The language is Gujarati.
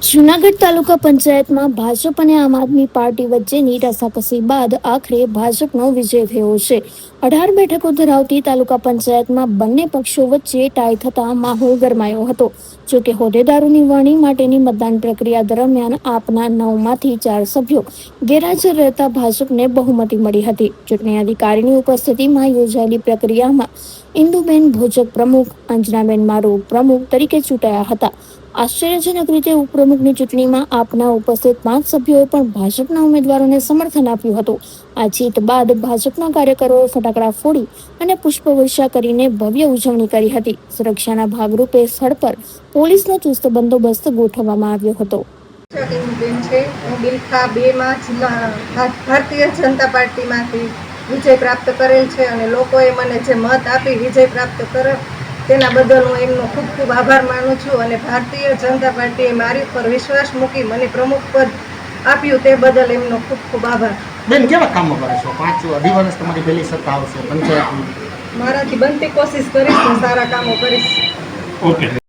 જૂનાગઢ તાલુકા પંચાયતમાં ભાજપ અને આમ આદમી પાર્ટી વચ્ચેની રસાકસી બાદ આખરે ભાજપનો વિજય થયો છે. 18 બેઠકો ધરાવતી તાલુકા પંચાયતમાં બંને પક્ષો વચ્ચે ટાઈ થતા માહોલ ગરમાયો હતો. જોકે હોદ્દેદારોની વરણી માટેની મતદાન પ્રક્રિયા દરમિયાન આપના 9 માંથી 4 સભ્યો ગેરહાજર રહેતા ભાજપને બહુમતી મળી હતી. ચૂંટણી અધિકારીની ઉપસ્થિતિમાં યોજાયેલી પ્રક્રિયામાં ઇન્દુબેન ભોજક પ્રમુખ, અંજનાબેન મારૂ પ્રમુખ તરીકે ચૂંટાયા હતા. આશ્ચર્યજનક રીતે ઉપપ્રમુખની ચૂંટણીમાં આપના ઉપસ્થિત 5 સભ્યોએ પણ ભાજપના ઉમેદવારોને સમર્થન આપ્યું હતું. આ જીત બાદ ભાજપના કાર્યકરોએ ફટાકડા ફોડી અને પુષ્પવર્ષા કરીને ભવ્ય ઉજવણી કરી હતી. સુરક્ષાના ભાગરૂપે સ્થળ પર પોલીસનો ચુસ્ત બંદોબસ્ત ગોઠવવામાં આવ્યો હતો. હું બિલખા 2 માં ભારતીય જનતા પાર્ટીમાંથી વિજય પ્રાપ્ત કરેલ છે અને લોકોએ મને જે મત આપી વિજય પ્રાપ્ત કરે તેના બદલ હું એમનો ખૂબ ખૂબ આભાર માનું છું અને ભારતીય જનતા પાર્ટીએ મારી પર વિશ્વાસ મૂકી મને પ્રમુખ પદ આપ્યું તે બદલ એમનો ખૂબ ખૂબ આભાર. બેન, કેવા કામો કરો છો? 5 અઢી વર્ષ તમારી પહેલી સત્તા આવશે પંચાયતની. મારાથી બનતી કોશિશ કરીશ ને સારા કામો કરીશ. ઓકે.